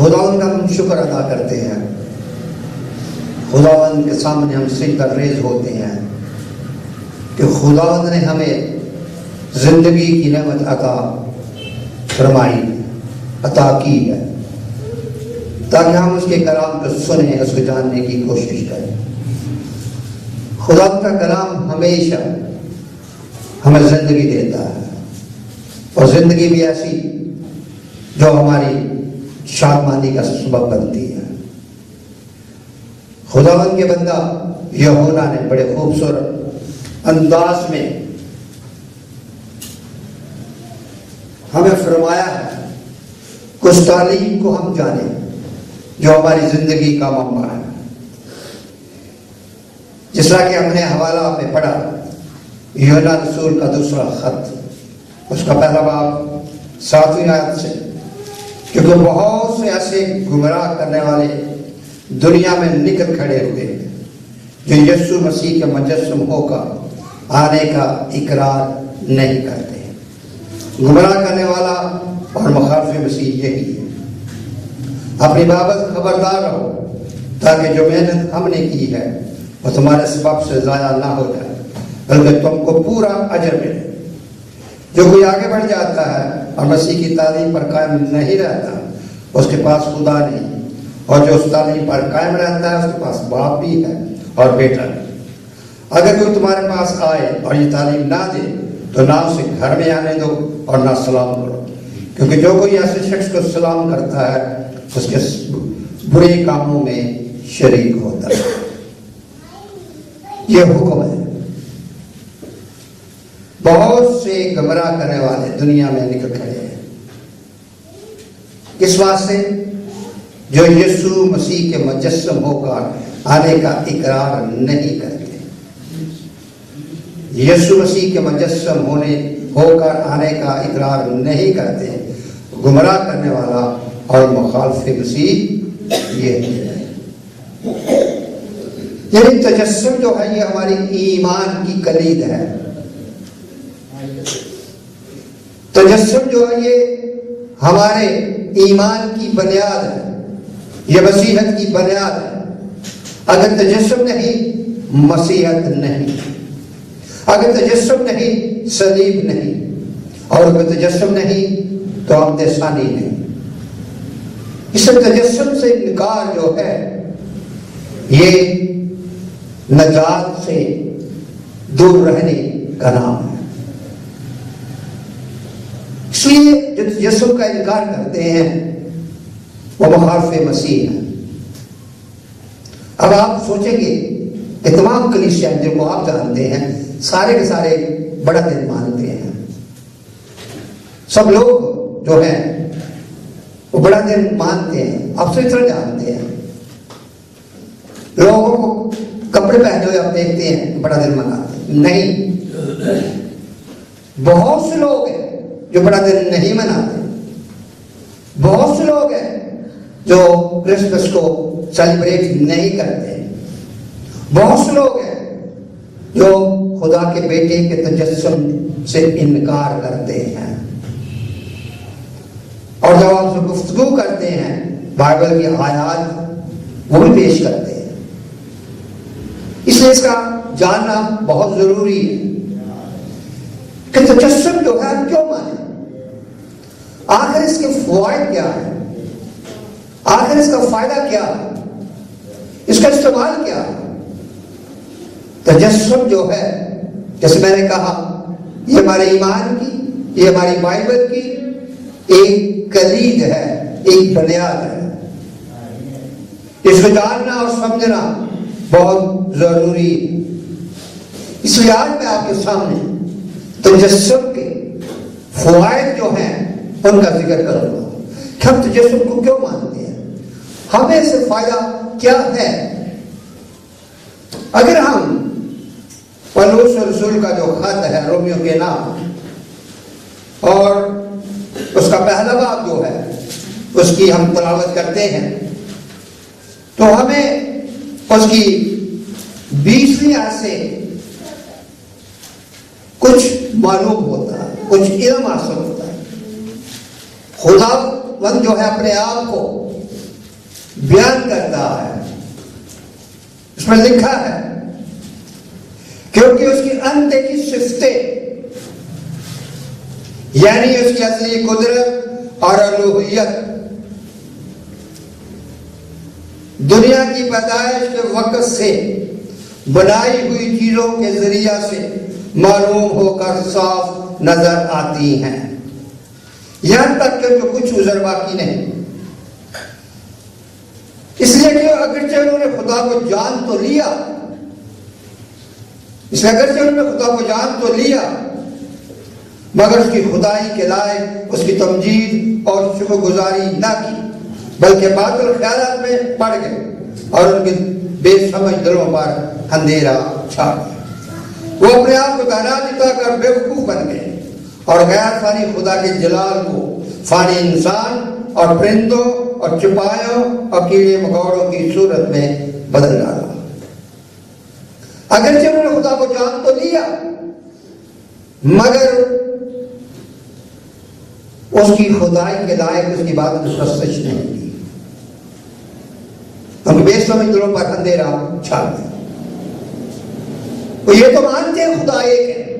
خداوند کا ہم شکر ادا کرتے ہیں، خداوند کے سامنے ہم سجدہ ریز ہوتے ہیں کہ خداوند نے ہمیں زندگی کی نعمت عطا فرمائی، عطا کی ہے، تاکہ ہم اس کے کلام کو سنیں، اس کو جاننے کی کوشش کریں۔ خداوند کا کلام ہمیشہ ہمیں زندگی دیتا ہے، اور زندگی بھی ایسی جو ہماری شادمانی کا سبب بنتی ہے۔ خداوند کے بندہ یوحنا نے بڑے خوبصورت انداز میں ہمیں فرمایا ہے، کچھ تعلیم کو ہم جانیں جو ہماری زندگی کا منبع ہے۔ جس طرح کہ ہم نے حوالہ میں پڑھا یوحنا رسول کا دوسرا خط، اس کا پہلا باب 7ویں آیت سے، کیونکہ بہت سے ایسے گمراہ کرنے والے دنیا میں نکل کھڑے ہوئے جو یسوع مسیح کے مجسم ہو کر آنے کا اقرار نہیں کرتے۔ گمراہ کرنے والا اور مخالف مسیح یہی ہے۔ اپنی بابت خبردار رہو، تاکہ جو محنت ہم نے کی ہے وہ تمہارے سبب سے ضائع نہ ہو جائے، بلکہ تم کو پورا اجر ملے۔ جو کوئی آگے بڑھ جاتا ہے اور مسیح کی تعلیم پر قائم نہیں رہتا، اس کے پاس خدا نہیں، اور جو اس تعلیم پر قائم رہتا ہے اس کے پاس باپ بھی ہے اور بیٹا بھی۔ اگر کوئی تمہارے پاس آئے اور یہ تعلیم نہ دے تو نہ اسے گھر میں آنے دو اور نہ سلام کرو، کیونکہ جو کوئی ایسے شخص کو سلام کرتا ہے اس کے برے کاموں میں شریک ہوتا ہے۔ یہ حکم ہے۔ بہت سے گمراہ کرنے والے دنیا میں نکل کھڑے ہیں، اس واسطے جو یسوع مسیح کے مجسم ہو کر آنے کا اقرار نہیں کرتے۔ یسوع مسیح کے مجسم ہو کر آنے کا اقرار نہیں کرتے، گمراہ کرنے والا اور مخالف مسیح یہ ہے۔ یعنی تجسم جو ہے یہ ہماری ایمان کی کلید ہے۔ تجسم جو ہے یہ ہمارے ایمان کی بنیاد ہے، یہ مسیحت کی بنیاد ہے۔ اگر تجسم نہیں، مسیحت نہیں۔ اگر تجسم نہیں، صلیب نہیں، اور اگر تجسم نہیں تو عمد ثانی نہیں۔ اس تجسم سے انکار جو ہے یہ نجات سے دور رہنے کا نام ہے۔ اس لیے جو تجسم کا انکار کرتے ہیں وہ مخالف مسیح ہے۔ اب آپ سوچیں گے کہ تمام کلیسیا جن کو آپ جانتے ہیں سارے کے سارے بڑا دن مانتے ہیں، سب لوگ جو ہیں وہ بڑا دن مانتے ہیں، آپ سے طرح جانتے ہیں۔ لوگوں کو کپڑے پہنے ہوئے آپ دیکھتے ہیں بڑا دن مناتے ہیں، نہیں۔ بہت سے لوگ ہیں جو بڑا دن نہیں مناتے، بہت سے لوگ ہیں جو کرسمس کو سیلیبریٹ نہیں کرتے، بہت سے لوگ ہیں جو خدا کے بیٹے کے تجسم سے انکار کرتے ہیں، اور جب آپ سے گفتگو کرتے ہیں بائبل کی آیات وہ بھی پیش کرتے ہیں۔ اس لیے اس کا جاننا بہت ضروری ہے کہ تجسم جو ہے کیوں مانے، آخر اس کے فوائد کیا ہے، آخر اس کا فائدہ کیا ہے، اس کا استعمال کیا ہے۔ تجسم جو ہے جیسے میں نے کہا یہ ہمارے ایمان کی، یہ ہماری بائبل کی ایک کلید ہے، ایک بنیاد ہے۔ اس کو جاننا اور سمجھنا بہت ضروری ہے۔ اس لیے آج میں آپ کے سامنے تجسم کے فوائد جو ہیں ان کا ذکر کروں گا کہ ہم تجسم کو کیوں مانتے ہیں، ہمیں اس سے فائدہ کیا ہے۔ اگر ہم پولس رسول کا جو خط ہے رومیو کے نام اور اس کا پہلا باب جو ہے اس کی ہم تلاوت کرتے ہیں تو ہمیں اس کی 20ویں آیت سے کچھ معلوم ہوتا ہے، کچھ علم حاصل ہوتا ہے۔ خداوند جو ہے اپنے آپ کو بیان کرتا ہے، اس میں لکھا ہے کیونکہ اس کی اندیکھی صفتیں یعنی اس کی اصلی قدرت اور الوہیت دنیا کی پیدائش کے وقت سے بنائی ہوئی چیزوں کے ذریعہ سے معلوم ہو کر صاف نظر آتی ہیں، یہاں تک کہ جو کچھ عذر باقی نہیں، اس لیے کہ اگرچہ انہوں نے خدا کو جان تو لیا، اس لیے اگرچہ انہوں نے خدا کو جان تو لیا مگر اس کی خدائی کے لائق اس کی تمجید اور شکر گزاری نہ کی، بلکہ باطل خیالات میں پڑ گئے اور ان کے بے سمجھ دلوں پر اندھیرا چھا گیا۔ وہ اپنے آپ کو دانا جتا کر بے وقوف بن گئے اور غیر فانی خدا کے جلال کو فانی انسان اور پرندوں اور چپایوں اور کیڑے مکوڑوں کی صورت میں بدل ڈالا۔ اگرچہ انہوں نے خدا کو جان تو لیا مگر اس کی خدائی کے لائق اس کی بات سچ نہیں کی، کیونکہ بے سمجھ دلوں پر اندھیرا چھا گیا۔ وہ یہ تو مانتے ہیں خدا ایک ہے،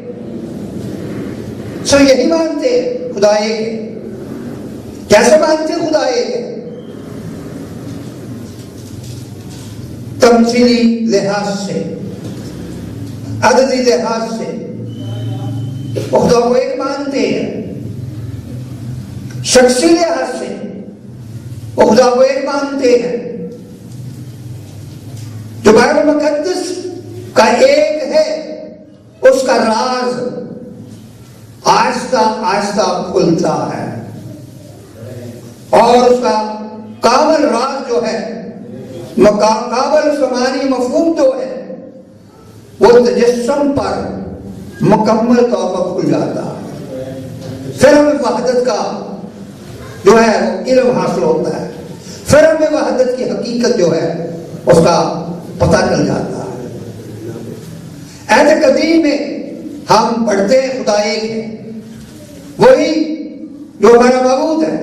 سب یہی مانتے ہیں خدا ایک ہے۔ کیسے مانتے ہیں خدا ایک ہے؟ تمثیلی لحاظ سے، عددی لحاظ سے وہ خدا کو ایک مانتے ہیں، شخصی لحاظ سے وہ خدا کو ایک مانتے ہیں۔ جو بائبل مقدس کا ایک ہے اس کا راز آہستہ آہستہ کھلتا ہے اور اس کا کامل راز جو ہے، کامل اس کا معنی مفہوم جو ہے وہ تجسم پر مکمل طور پر کھل جاتا ہے۔ پھر ہمیں وحدت کا جو ہے وہ علم حاصل ہوتا ہے، پھر ہمیں وحدت کی حقیقت جو ہے اس کا پتہ چل جاتا ہے۔ عہد قدیم میں ہم پڑھتے ہیں خدا ایک ہے، وہی جو ہمارا معبود ہے،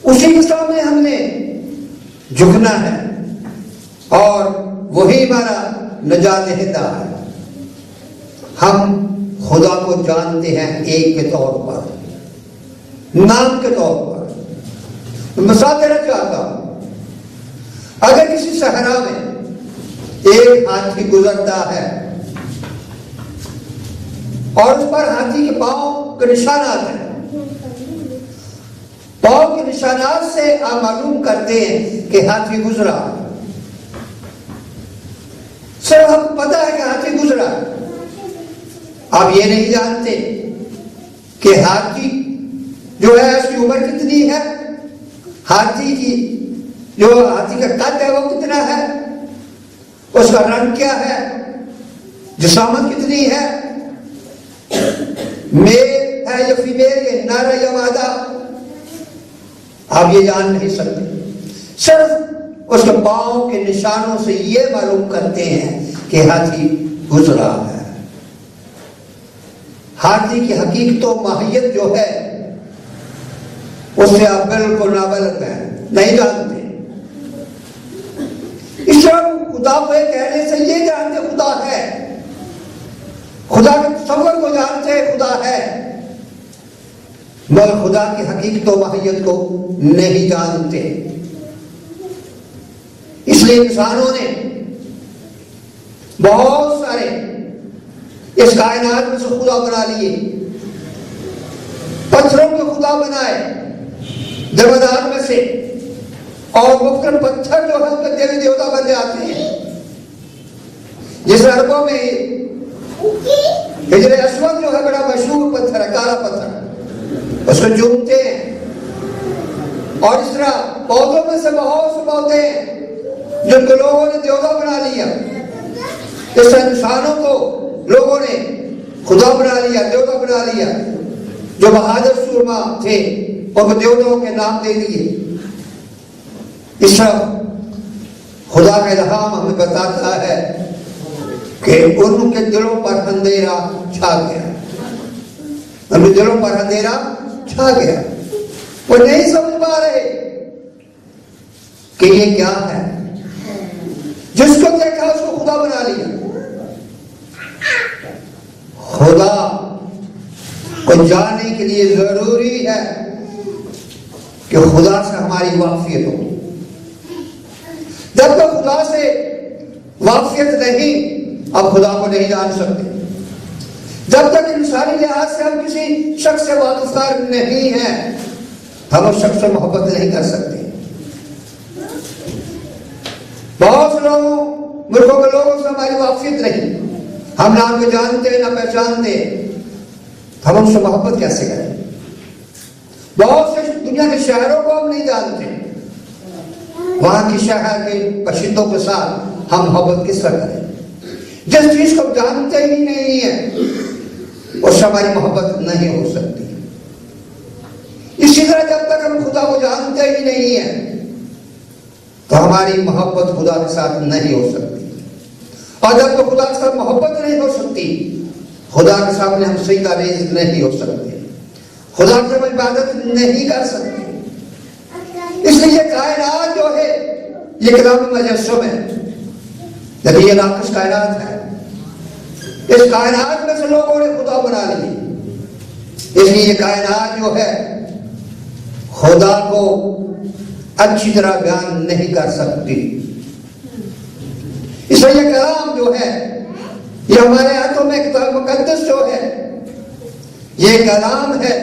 اسی کے سامنے ہم نے جھکنا ہے اور وہی ہمارا نجات دہندہ ہے۔ ہم خدا کو جانتے ہیں ایک کے طور پر، نام کے طور پر۔ مثال دینا چاہتا ہوں، اگر کسی صحرا میں ایک ہاتھی گزرتا ہے اور اس پر ہاتھی کے پاؤں کے نشانات ہیں، پاؤں کے نشانات سے آپ معلوم کرتے ہیں کہ ہاتھی گزرا، صرف ہم کو پتا ہے کہ ہاتھی گزرا، آپ یہ نہیں جانتے کہ ہاتھی جو ہے اس کی عمر کتنی ہے، ہاتھی کی جو ہاتھی کا قد ہے وہ کتنا ہے، اس کا رنگ کیا ہے، جسامت کتنی ہے، میل ہے یا فیمیل، یا نر ہے یا مادہ، آپ یہ جان نہیں سکتے۔ صرف اس کے پاؤں کے نشانوں سے یہ معلوم کرتے ہیں کہ ہاتھی گزرا ہے۔ ہاتھی کی حقیقت و ماہیت جو ہے اس سے آپ بالکل نابلد ہیں، نہیں جانتے۔ اس طرح خدا کو کہنے سے یہ جانتے خدا ہے، خدا کے تصور کو جانتے خدا ہے، مگر خدا کی حقیقت و ماہیت کو نہیں جانتے۔ اس لیے انسانوں نے بہت سارے اس کائنات میں سے خدا بنا لیے، پتھروں کے خدا بنائے دیودار میں سے، اور مختلف پتھر جو ہے ان کے دیوی دیوتا بن جاتے ہیں۔ جس عربوں میں حجر اسود جو ہے بڑا مشہور پتھر ہے، کالا پتھر، اس کو چومتے ہیں، اور اس طرح پودوں میں سے بہت سے پودے ہیں جن کو لوگوں نے دیوتا بنا لیا۔ اس طرح انسانوں کو لوگوں نے خدا بنا لیا، دیوتا بنا لیا۔ جو بہادر سورما تھے اور وہ دیوتاؤں کے نام دے دیے۔ اس طرح خدا کا الہام ہمیں بتاتا ہے کہ ان کے دلوں پر اندھیرا چھا گیا، ان کے دلوں پر اندھیرا چھا گیا، وہ نہیں سمجھ پا رہے کہ یہ کیا ہے. جس کو دیکھا اس کو خدا بنا لیا. خدا کو جاننے کے لیے ضروری ہے کہ خدا سے ہماری واقفیت ہو. جب تک خدا سے واقفیت نہیں، اب خدا کو نہیں جان سکتے. جب تک انسانی لحاظ سے ہم کسی شخص سے واقفدار نہیں ہیں، ہم اس شخص سے محبت نہیں کر سکتے. بہت سے لوگوں، ملکوں کے لوگوں سے ہماری واقفیت نہیں، ہم نہ ان کو جانتے نہ پہچانتے، ہم ان سے محبت کیسے کریں؟ بہت سے دنیا کے شہروں کو ہم نہیں جانتے، وہاں کی شہر کے باشندوں کے ساتھ ہم محبت کس طرح کریں؟ جس چیز کو جانتے ہی نہیں ہے اس سے ہماری محبت نہیں ہو سکتی. اسی طرح جب تک ہم خدا کو جانتے ہی نہیں ہیں تو ہماری محبت خدا کے ساتھ نہیں ہو سکتی. اور جب تک خدا کے ساتھ محبت نہیں ہو سکتی، خدا کے سامنے ہم سجدہ ریز نہیں ہو سکتے، خدا سے ہم عبادت نہیں کر سکتے. اس لیے یہ کائنات جو ہے یہ کلام مجسم ہے، لیکن یہ ناقص کائنات ہے. اس کائنات میں سے لوگوں نے خدا بنا لی. اس لیے یہ کائنات جو ہے خدا کو اچھی طرح بیان نہیں کر سکتی. اس لیے یہ کلام جو ہے، یہ ہمارے ہاتھوں میں کتاب مقدس جو ہے، یہ کلام ہے.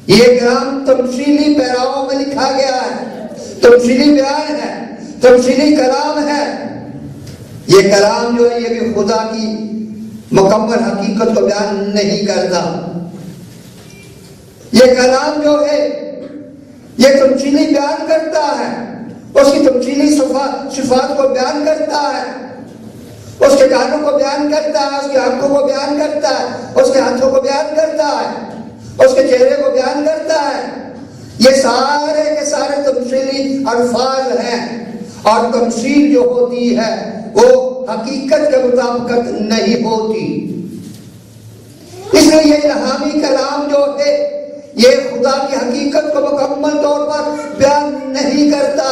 یہ کلام تمثیلی پیراؤں میں لکھا گیا ہے، تمثیلی بیان ہے، تمثیلی کلام ہے. یہ کلام جو ہے یہ بھی خدا کی مکمل حقیقت کو بیان نہیں کرتا. یہ کلام جو ہے یہ تمثیلی بیان کرتا ہے، اس کی تمثیلی صفات کو بیان کرتا ہے، اس کے کانوں کو بیان کرتا ہے، اس کی آنکھوں کو بیان کرتا ہے، اس کے ہاتھوں کو بیان کرتا ہے، اس کے چہرے کو بیان کرتا ہے. یہ سارے کے سارے تمثیلی الفاظ ہیں، اور تمثیل جو ہوتی ہے وہ حقیقت کے مطابقت نہیں ہوتی. اس لیے یہ الہامی کلام جو ہے یہ خدا کی حقیقت کو مکمل طور پر بیان نہیں کرتا.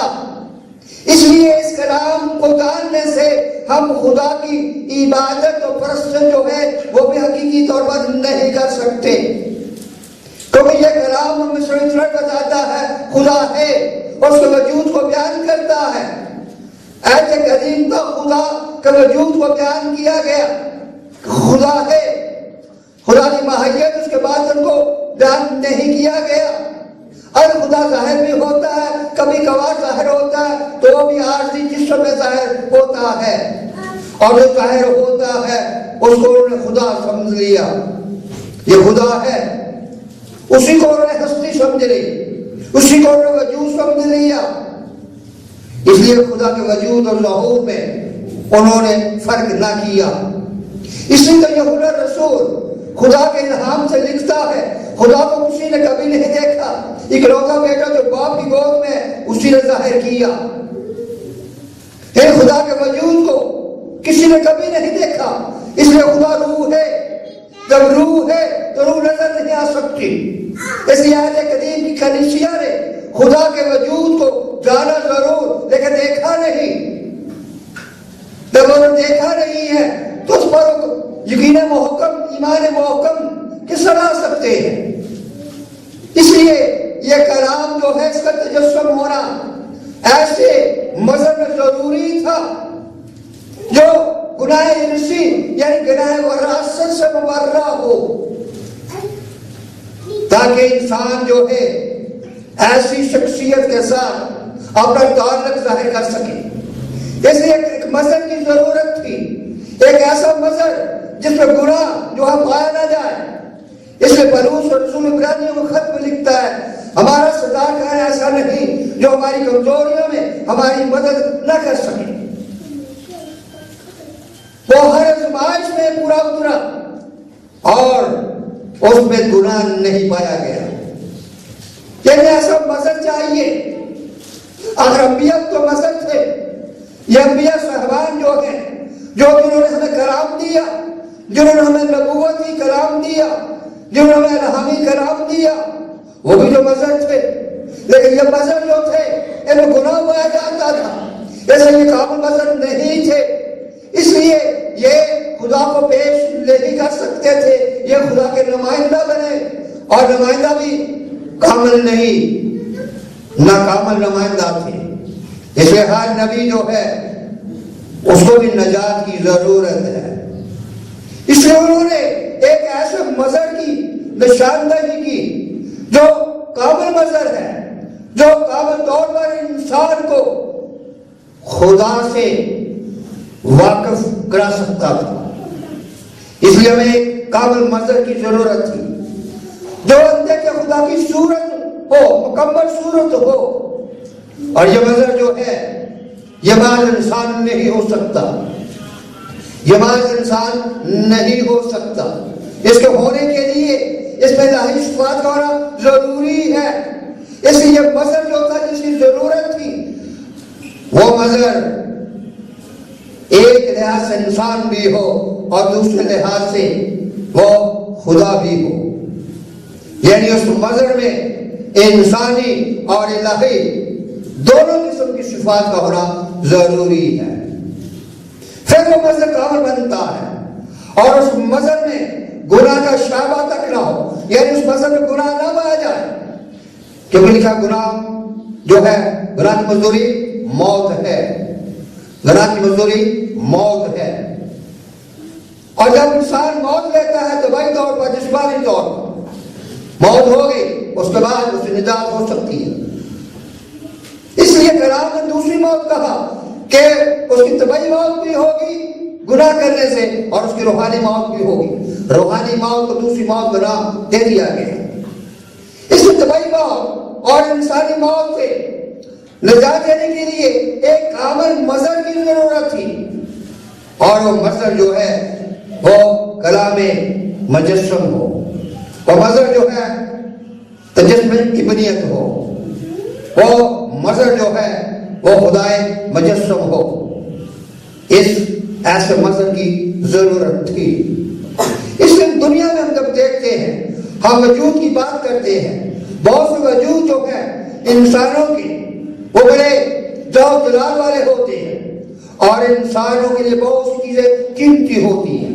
اس لیے اس کلام کو جاننے سے ہم خدا کی عبادت و پرستش جو ہے وہ بھی حقیقی طور پر نہیں کر سکتے، کیونکہ یہ کلام ہمیں صحیح طرح بتاتا ہے خدا ہے، اس کے وجود کو بیان کرتا ہے. ایسے قدیم کا خدا کے وجود کو بیان کیا گیا، خدا ہے، خدا کی ماہیت اس کے بعد ان کو بیان نہیں کیا گیا. اور خدا ظاہر بھی ہوتا ہے، کبھی کبھار ظاہر ہوتا ہے تو وہ بھی عارضی جسم میں ظاہر ہوتا ہے، اور جو ظاہر ہوتا ہے اس کو انہوں نے خدا سمجھ لیا. یہ خدا ہے، اسی کو انہوں نے ہستی سمجھ لی، اسی کو انہوں نے وجود سمجھ لیا. اس لیے خدا کے وجود اور ظہور میں انہوں نے فرق نہ کیا. اس لیے تو یہوذا رسول خدا کے الہام سے لکھتا ہے، خدا کو کسی نے کبھی نہیں دیکھا، اکلوتا بیٹا جو باپ کی گود میں اسی نے ظاہر کیا. خدا کے وجود کو کسی نے کبھی نہیں دیکھا، اس لیے خدا روح ہے. جب روح ہے تو روح نظر نہیں آ سکتی. اس لیے اہل قدیم کی کلیسیا نے خدا کے وجود کو جانا ضرور لیکن دیکھا نہیں. جب انہوں نے دیکھا نہیں ہے تو اس پر یقین محکم، ایمان محکم کس طرح آ سکتے ہیں؟ اس لیے یہ کلام جو ہے اس کا تجسم ہونا ایسے مذہب میں ضروری تھا جو گناہ انسی یعنی گناہ وراثت سے مبرہ ہو، تاکہ انسان جو ہے ایسی شخصیت کے ساتھ اپنا تعلق ظاہر کر سکے. اس لیے ایک مذہب کی ضرورت تھی، ایک ایسا مذہب جس میں گناہ جو ہے پایا نہ جائے. اس لیے پولس اور رسول عبرانیوں میں خط میں لکھتا ہے ہمارا صداقت ہے ایسا نہیں جو ہماری کمزوریوں میں ہماری مدد نہ کر سکے. وہ ہر آزمائش میں پورا اترا اور اس میں گناہ نہیں پایا گیا. یعنی ایسا مذہب چاہیے. اگر انبیاء تو مذہب تھے، یہ انبیاء صاحبان جو ہیں جو جنہوں نے ہمیں کلام دیا، جنہوں نے ہمیں نبوتی کلام دیا، جنہوں نے الہامی کلام دیا، وہ بھی جو مذہب تھے. لیکن یہ مذہب جو تھے ان میں گناہ پایا جاتا تھا، اس لیے یہ کامل مظہر نہیں تھے، اس لیے یہ خدا کو پیش نہیں کر سکتے تھے، یہ خدا کے نمائندہ بنے، اور نمائندہ بھی کامل نہیں، ناکامل نمائندہ تھے۔ اس لیے ہر نبی جو ہے اس کو بھی نجات کی ضرورت ہے، اس لیے انہوں نے ایک ایسے مظہر کی نشاندہی کی جو کامل مظہر ہے، جو کامل طور پر انسان کو خدا سے واقف کرا سکتا تھا۔ اس لیے ہمیں ایک کامل مظہر کی ضرورت تھی جو اندھے کے خدا کی صورت ہو، مکمل صورت ہو، اور یہ مظہر جو ہے یہ بعض انسان نہیں ہو سکتا، یہ بعض انسان نہیں ہو سکتا، اس کے ہونے کے لیے اس میں الہی صفات کا ہونا ضروری ہے۔ اس لیے یہ مظہر جو تھا جس کی ضرورت تھی وہ مظہر ایک لحاظ سے انسان بھی ہو اور دوسرے لحاظ سے وہ خدا بھی ہو، یعنی اس مظہر میں انسانی اور الہی دونوں قسم کی صفات کا ہونا ضروری ہے، پھر وہ مظہر کامل بنتا ہے۔ اور اس مظہر میں گناہ کا شائبہ تک نہ ہو، یعنی اس مظہر میں گناہ نہ پایا جائے، کیونکہ لکھا گناہ جو ہے، گناہ کی مزدوری موت ہے، گناہ کی مزدوری موت ہے، اور جب انسان موت لیتا ہے تو بھائی طور پر، جسمانی طور پر موت ہو گئی، اس کے بعد اسے نجات ہو سکتی ہے۔ اس لیے کلام نے دوسری موت کہا کہ اس کی طبعی موت بھی ہوگی گناہ کرنے سے، اور اس کی روحانی موت بھی ہوگی۔ روحانی موت کو دوسری موت گناہ دے دیا گیا۔ اس کی طبعی موت اور انسانی موت سے نجات دینے کے لیے ایک کامل مظہر کی ضرورت تھی، اور وہ مظہر جو ہے وہ کلام مجسم ہو، وہ مظہر جو ہے تجسم کی بنیت ہو، وہ مظہر جو ہے وہ خدائے مجسم ہو۔ اس ایسے مظہر کی ضرورت تھی۔ اس لیے دنیا میں ہم جب دیکھتے ہیں، ہم وجود کی بات کرتے ہیں، بہت سے وجود جو ہے انسانوں کے وہ بڑے جاؤ جلال والے ہوتے ہیں، اور انسانوں کے لیے بہت سی چیزیں قیمتی ہوتی ہیں۔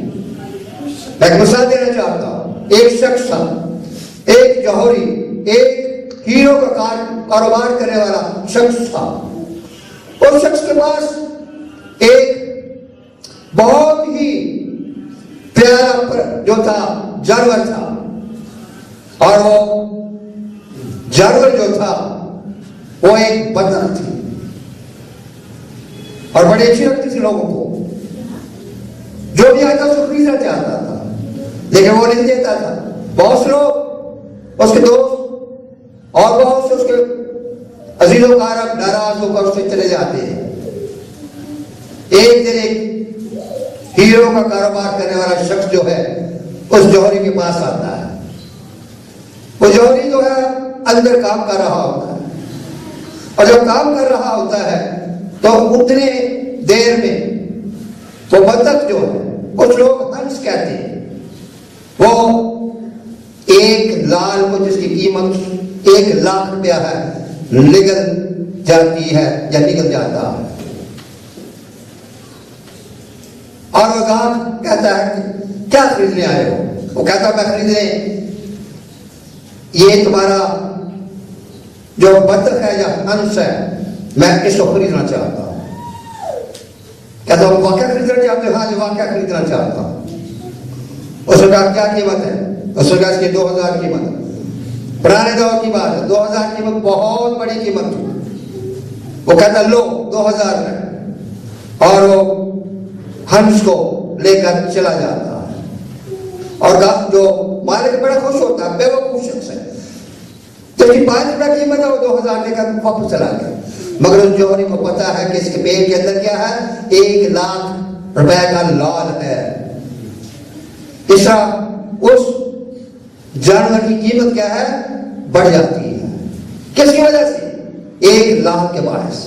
میں ایک مثال دینا چاہتا ہوں۔ ایک شخص تھا، ایک جوہری، ایک ہیرو کا کاروبار کرنے والا شخص تھا۔ اس شخص کے پاس ایک بہت ہی پیارا جو تھا جانور تھا، اور وہ جانور جو تھا وہ ایک بطخ تھی، اور بڑی اچھی لگتی تھی لوگوں کو، جو بھی آتا اس کو خریدنا چاہتا تھا، لیکن وہ نہیں دیتا تھا۔ بہت سے لوگ، اس کے دوست اور بہت سے اس کے عزیز و اقارب ناراض ہو کر اس سے چلے جاتے ہیں۔ ایک دن ایک ہیرو کا کاروبار کرنے والا شخص جو ہے اس جوہری کے پاس آتا ہے۔ وہ جوہری جو ہے اندر کام کر رہا ہوتا ہے، اور جب کام کر رہا ہوتا ہے تو اتنے دیر میں وہ بطخ جو ہے، کچھ لوگ ہنس کہتے ہیں، وہ ایک لال کو جس کی قیمت 1,00,000 روپیہ ہے نکل جاتی ہے یا نکل جاتا ہے، اور وہ گاہک کہتا ہے کہ کیا خریدنے آئے ہو؟ وہ کہتا ہے میں خریدنے یہ تمہارا جو بطخ ہے یا ہنس ہے میں اس کو خریدنا چاہتا ہوں۔ کہتا ہوں واقعہ خریدنا چاہتے ہو؟ ہاں جی واقعہ خریدنا چاہتا ہوں۔ اس نے کہا کیا قیمت ہے؟ اس نے کہا اس کی 2,000 قیمت ہے۔ پرانے دور کی بات ہے، 2,000 قیمت بہت بڑی قیمت تھی۔ وہ کہتا لو 2,000 میں، اور وہ ہنس کو لے کر چلا جاتا ہے، اور جو مالک بڑا خوش ہوتا ہے، بے وقوف شخص ہے، جب کی 5 روپے قیمت ہے وہ 2,000 لے کر واپس چلا گیا، مگر اس جوہری کو پتا ہے کہ اس کے پیٹ کے اندر کیا ہے؟ 1,00,000 روپے کا لال ہے۔ اس طرح اس جانور کی قیمت کیا ہے؟ بڑھ جاتی ہے۔ کس کی وجہ سے؟ 1,00,000 کے باعث،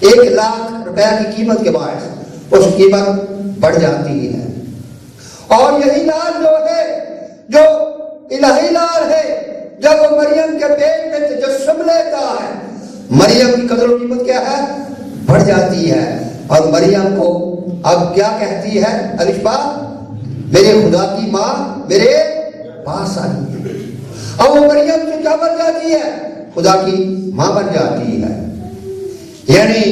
1,00,000 روپے کی قیمت کے باعث اس قیمت بڑھ جاتی ہے۔ اور یہی لال جو ہے، جو الہی لال ہے، جب وہ مریم کے پیٹ میں تجسم لیتا ہے مریم کی قدر و قیمت کیا ہے؟ بڑھ جاتی ہے. اور مریم کو اب کیا کہتی ہے الفبا؟ میرے خدا کی ماں میرے پاس آئی ہے. اب وہ مریم سے کیا بن جاتی ہے؟ خدا کی ماں بن جاتی ہے. یعنی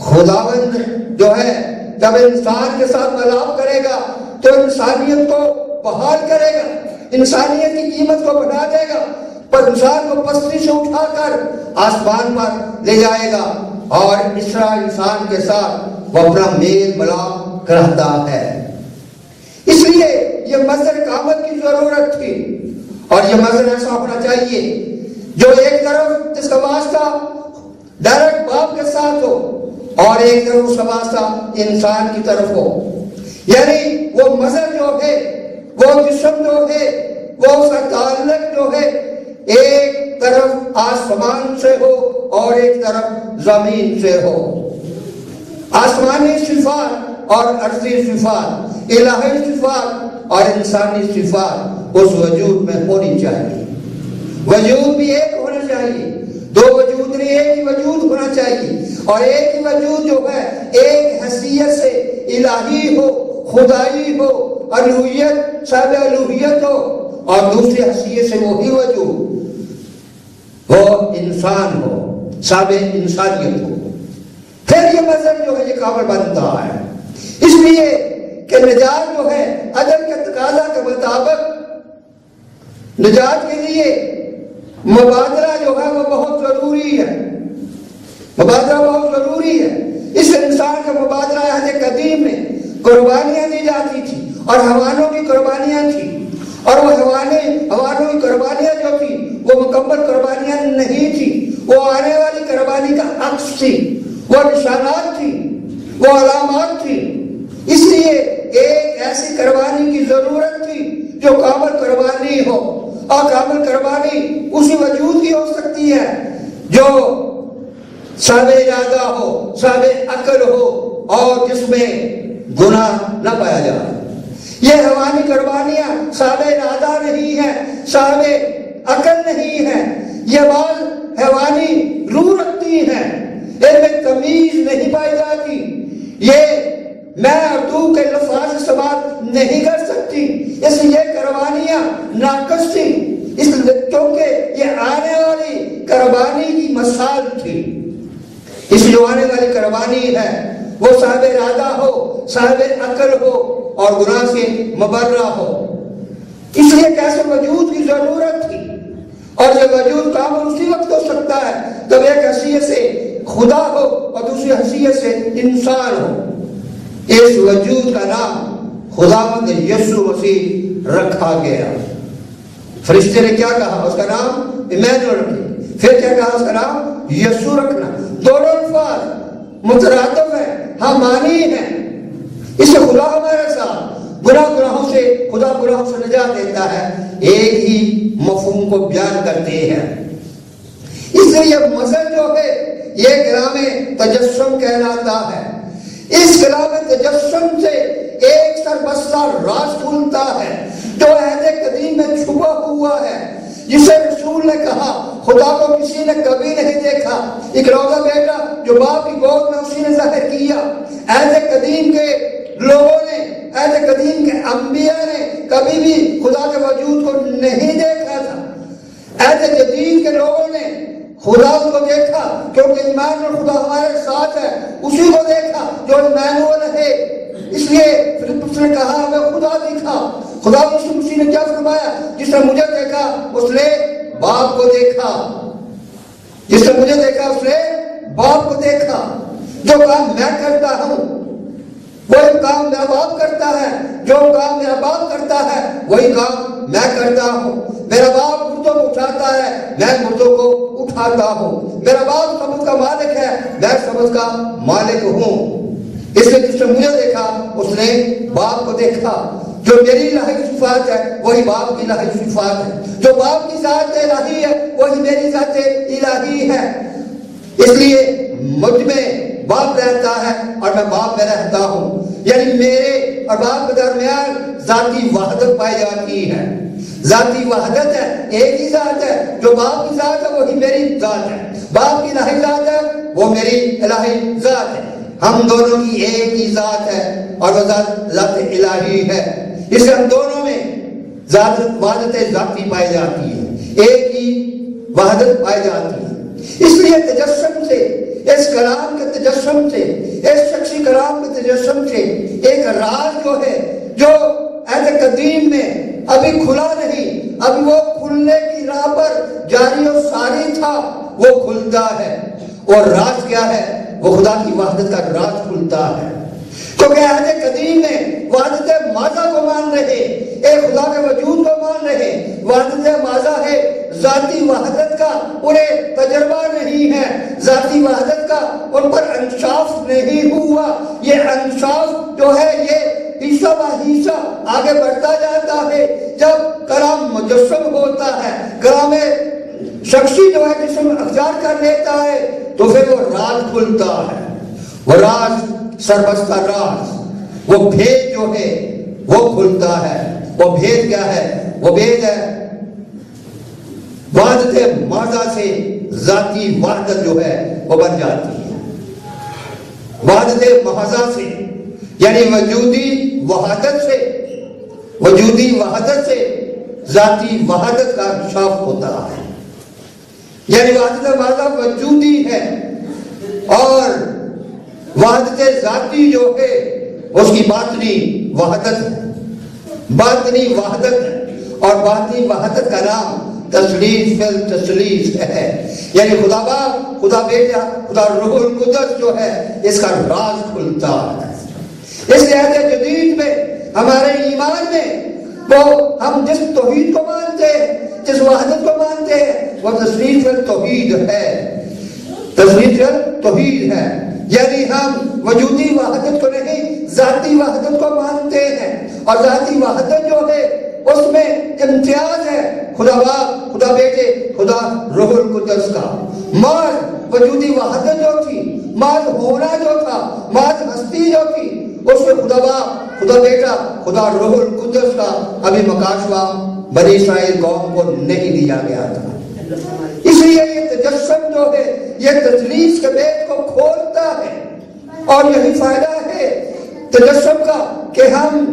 خداوند جو ہے جب انسان کے ساتھ ملاپ کرے گا تو انسانیت کو بحال کرے گا، انسانیت کی قیمت کو بڑھا دے گا، پر انسان کو پستی سے اٹھا کر آسمان پر لے جائے گا، اور اس طرح انسان کے ساتھ وہ اپنا میل ملاپ کرتا ہے. اس لیے یہ منظر قیامت کی ضرورت تھی، اور یہ منظر ایسا ہونا چاہیے جو ایک طرف جس کا واسطہ ڈائریکٹ باپ کے ساتھ ہو، اور ایک طرف اس کا واسطہ انسان کی طرف ہو. یعنی وہ منظر جو ہے، وہ جسم جو ہے، وہ اس کا تعلق جو ہے ایک طرف آسمان سے ہو اور ایک طرف زمین سے ہو. آسمانی صفات اور ارضی صفات، الہی صفات اور انسانی صفات اس وجود میں ہونی چاہیے. وجود بھی ایک ہونا چاہیے، دو وجود نہیں، ایک ہی وجود ہونا چاہیے. اور ایک ہی وجود جو ہے ایک حیثیت سے الہی ہو، خدائی ہو، الوہیت صاحب الوہیت ہو، اور دوسری حیثیت سے وہی وجود وہ انسان ہو، صاحب انسانیت ہو. پھر یہ منظر جو ہے یہ قابل بنتا ہے. اس لیے کہ نجات جو ہے عدم کے تقاضا کے مطابق نجات کے لیے مبادلہ جو ہے وہ بہت ضروری ہے. مبادلہ بہت ضروری ہے. اس انسان کا مبادلہ عہد قدیم میں قربانیاں دی جاتی تھی، اور حیوانوں کی قربانیاں تھی، اور وہ حیوانوں کی قربانیاں جو تھی وہ مکمل قربانیاں نہیں تھی، وہ آنے والی قربانی کا عکس تھی، وہ نشانات تھی، وہ علامات تھی. اس لیے ایک ایسی قربانی کی ضرورت تھی جو کامل قربانی ہو. اور کامل قربانی اسی وجود کی ہو سکتی ہے جو صاحب ارادہ ہو، صاحب عقل ہو، اور جس میں گناہ نہ پایا جائے. یہ حیوانی قربانیاں صاحب ارادہ نہیں ہے، صاحب عقل نہیں ہے. یہ بعض حیوانی روح رکھتی ہیں، ان میں تمیز نہیں پائی جاتی. یہ میں اور تو کے لفظ استعمال نہیں کر سکتی، اس لیے قربانیاں ناقص تھی، اس کیونکہ یہ آنے والی قربانی کی مثال تھی. اس جو آنے والی قربانی ہے وہ صاحب ارادہ ہو، صاحب عقل ہو، اور گناہ سے مبرہ ہو. اس لیے کیسے وجود کی ضرورت تھی، اور یہ وجود کامل اسی وقت ہو سکتا ہے جب ایک حیثیت سے خدا ہو اور دوسری حیثیت سے انسان ہو. اس وجود کا نام خداوند یسوع مسیح رکھا گیا. فرشتے نے کیا کہا؟ اس کا نام ایمینوئل رکھنا. پھر کیا کہا؟ اس کا نام یسوع رکھنا. دونوں الفاظ مترادف ہیں، ہم معنی ہیں. اس سے خدا ہمارے ساتھ گناہوں سے، خدا گناہوں سے نجات دیتا ہے، ایک ہی مفہوم کو بیان کرتے ہیں. اس لیے یہ مذہب جو ہے یہ کلام تجسم کہلاتا ہے. اس کلام تجسم سے ایک سربستہ راز کھلتا ہے جو عہد قدیم میں چھپا ہوا ہے، جسے رسول نے کہا خدا کو کسی نے کبھی نہیں دیکھا، اکلوتا بیٹا جو باپ کی گود میں اسی نے ظاہر کیا. عہد قدیم کے لوگوں نے، عہد قدیم کے انبیاء نے کبھی بھی خدا کے وجود کو نہیں دیکھا تھا. عہد جدید کے لوگوں نے خدا کو دیکھا کیونکہ ایمانویل خدا ہمارے ساتھ ہے، اسی کو دیکھا جو ایمانویل ہے. اس لیے فلپس نے کہا ہمیں خدا دیکھا. خدا مسیح نے کیا فرمایا؟ جس نے مجھے دیکھا اس نے باپ کو دیکھا. جس نے مجھے دیکھا اس نے باپ کو دیکھا. جو کام میں کرتا ہوں وہی کام میرا باپ کرتا ہے، جو کام میرا باپ کرتا ہے وہی کام میں کرتا ہوں. میرا باپ مردوں کو اٹھاتا ہے، میں مردوں کو اٹھاتا ہوں. میرا باپ سبز کا مالک ہے، میں سبز کا مالک ہوں. اس لیے جس نے مجھے دیکھا اس نے باپ کو دیکھا. جو میری الہی صفات ہے وہی باپ کی الہی صفات ہے. جو باپ کی ذات الہی ہے وہی میری ذات الہی ہے. اس لیے مجھ میں باپ رہتا ہے اور میں باپ میں رہتا ہوں. یعنی میرے اور باپ کے درمیان ذاتی وحدت پائی جاتی ہے. ذاتی وحدت ہے، ایک ہی ذات ہے. جو باپ کی ذات ہے وہی میری ذات ہے. باپ کی الہی ذات ہے، وہ میری الہی ذات ہے، ہم دونوں کی ایک ہی ذات ہے اور وہ ذات الہی ہے، اس سے ہم دونوں میں وحدت ذاتی پائی جاتی ہے، ایک ہی وحدت پائی جاتی ہے۔ اس لیے تجسم سے، اس کلام کے تجسم سے، اس شخصی کلام کے تجسم سے ایک راز جو ہے جو عہد قدیم میں ابھی کھلا نہیں، ابھی وہ کھلنے کی راہ پر جاری و ساری تھا، وہ کھلتا ہے۔ اور راز کیا ہے؟ وہ خدا کی وحدت کا راز کھلتا ہے، کیونکہ عہد قدیم میں وحدت ماضی کو مان رہے، ایک خدا کے وجود کو مان رہے، وحدت ماضی ہے، ذاتی وحدت کا انہیں تجربہ نہیں ہے، ذاتی وحدت کا ان پر انصاف نہیں ہوا۔ یہ انصاف جو ہے یہ حصہ بہ حصہ آگے بڑھتا جاتا ہے۔ جب کلام مجسم ہوتا ہے، کلام شخصی جو ہے جسم اختیار کر لیتا ہے، تو پھر وہ راز کھلتا ہے، وہ راز سربستہ راز، وہ بھید جو ہے وہ کھلتا ہے۔ وہ بھید کیا ہے؟ وہ بھید ہے وحدت ماضی سے ذاتی وحدت جو ہے وہ بن جاتی ہے، وحدت ماضی سے یعنی وجودی وحدت سے ذاتی وحدت کا انکشاف ہوتا ہے، یعنی وحدت ماضی وجودی ہے اور وحدت ذاتی جو ہے اس کی باطنی وحدت ہے، باطنی وحدت ہے، اور باطنی وحدت کا نام تثلیث فی التثلیث ہے، یعنی خدا باپ، خدا بیٹا، خدا روح القدس جو ہے اس کا راز کھلتا ہے۔ اس عہد جدید میں ہمارے ایمان میں وہ ہم جس توحید کو مانتے ہیں، جس وحدت کو مانتے ہیں، وہ تثلیث فی التوحید ہے، تثلیث فی التوحید ہے، یعنی ہم وجودی وحدت کو نہیں ذاتی وحدت کو مانتے ہیں، اور ذاتی وحدت جو ہے اس میں امتیاز ہے خدا باپ، خدا بیٹے، خدا روح القدس کا۔ ماض وجودی وحدت جو تھی، ماض ہونا جو تھا، ماض ہستی جو تھی، اس میں خدا باپ، خدا بیٹا، خدا روح القدس کا ابھی مکاشفہ بنی اسرائیل قوم کو نہیں دیا گیا تھا۔ اس لیے یہ تجسم جو ہے یہ تثلیث کے بیت کو کھولتا ہے، اور یہی فائدہ ہے تجسم کا کہ ہم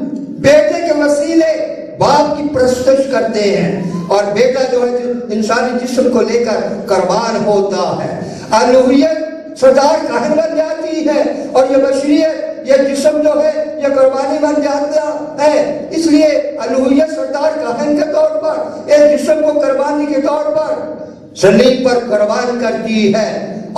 بیٹے کے وسیلے باپ کی پرستش کرتے ہیں، اور بیٹا جو ہے انسانی جسم کو لے کر قربان ہوتا ہے، الوہیت سردار کاہن بن جاتی ہے، اور یہ بشریت، یہ جسم جو ہے یہ قربانی بن جاتا ہے۔ اس لیے الوہیت سردار کاہن کے طور پر اس جسم کو قربانی کے طور پر صلیب پر قربان کرتی ہے،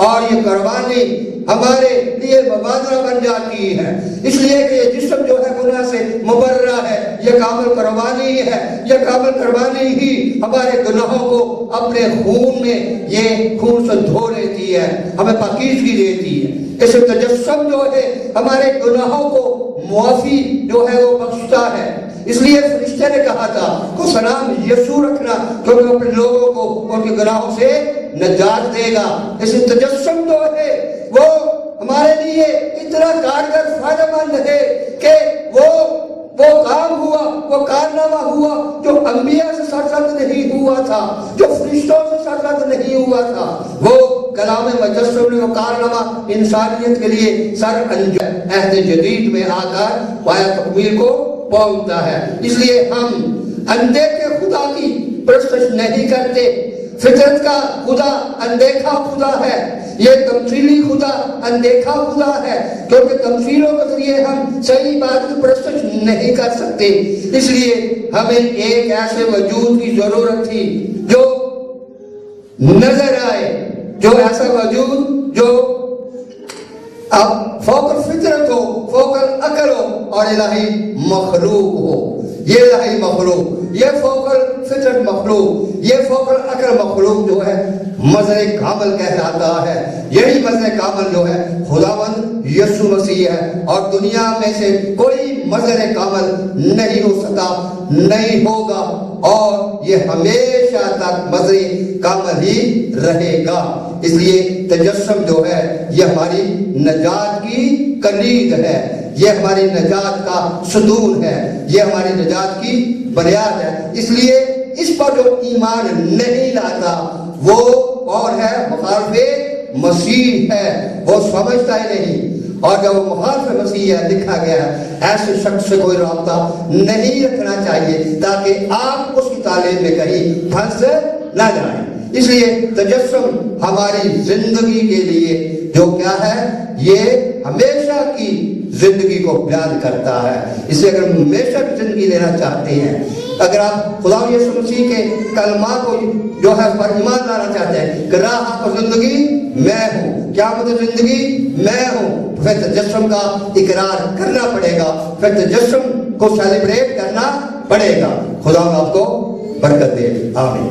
اور یہ قربانی ہمارے لیے مبادلہ بن جاتی ہے، اس لیے کہ یہ جسم جو ہے گناہ سے مبرہ ہے، یہ کامل قربانی ہے، یہ کامل قربانی ہی ہمارے گناہوں کو اپنے خون میں، یہ خون سے دھو لیتی ہے، ہمیں پاکیزگی دیتی ہے۔ اس تجسم جو ہے ہمارے گناہوں کو معافی جو ہے وہ بخشتا ہے۔ اس لیے فرشتے نے کہا تھا کو سلام یسوع رکھنا، کیونکہ اپنے لوگوں کو ان کے گناہوں سے نجات دے گا۔ اس تجسم جو ہے وہ ہمارے لیے اتنا کارگر فائدہ مند ہے کہ وہ کام ہوا، وہ کارنامہ ہوا جو انبیاء سے سرزد نہیں ہوا تھا، جو فرشتوں سے سرزد نہیں ہوا تھا، وہ کلام مجسم نے وہ کارنامہ انسانیت کے لیے سر انجام عہد جدید میں آ کر پایا تکمیل کو پہنچتا ہے۔ اس لیے ہم اندیکھے خدا کی پرستش نہیں کرتے، فطرت کا خدا اندیکھا خدا ہے، یہ تمثیلی خدا اندیکھا خدا ہے، کیونکہ تمثیلوں کے ذریعے ہم صحیح بات کی پرستش نہیں کر سکتے۔ اس لیے ہمیں ایک ایسے وجود کی ضرورت تھی جو نظر آئے، جو ایسا وجود جو اب فوق الفطرت ہو، فوق العقل ہو، اور الہی مخلوق ہو۔ یہ الہی مخلوق، یہ فوق الفطرت مخلوق، یہ فوق العقل مخلوق جو ہے مظہر کامل کہلاتا ہے۔ یہی مظہر کامل جو ہے خداوند یسوع مسیح ہے، اور دنیا میں سے کوئی مظہر کامل نہیں ہو سکا، نہیں ہوگا، اور یہ ہمیشہ تک مظہر کامل ہی رہے گا۔ اس لیے تجسم جو ہے یہ ہماری نجات کی کلید ہے، یہ ہماری نجات کا ستون ہے، یہ ہماری نجات کی بنیاد ہے۔ اس لیے اس پر جو ایمان نہیں لاتا وہ کون ہے؟ مخالف مسیح ہے، وہ سمجھتا ہی نہیں۔ اور جب وہ مخالف مسیح ہے لکھا گیا ہے ایسے شخص سے کوئی رابطہ نہیں رکھنا چاہیے تاکہ آپ اس کی تعلیم میں کہیں پھنس نہ جائیں۔ اس لیے تجسم ہماری زندگی کے لیے جو کیا ہے، یہ ہمیشہ کی زندگی کو بیان کرتا ہے۔ اس لیے اگر ہمیشہ کی زندگی لینا چاہتے ہیں، اگر آپ خدا یسوع مسیح کے کلمات کو جو ہے پر ایمان لانا چاہتے ہیں کہ راہ و زندگی میں ہوں، قیامت زندگی میں ہوں، پھر تجسم کا اقرار کرنا پڑے گا، پھر تجسم کو سیلیبریٹ کرنا پڑے گا۔ خدا آپ کو برکت دے، آمین۔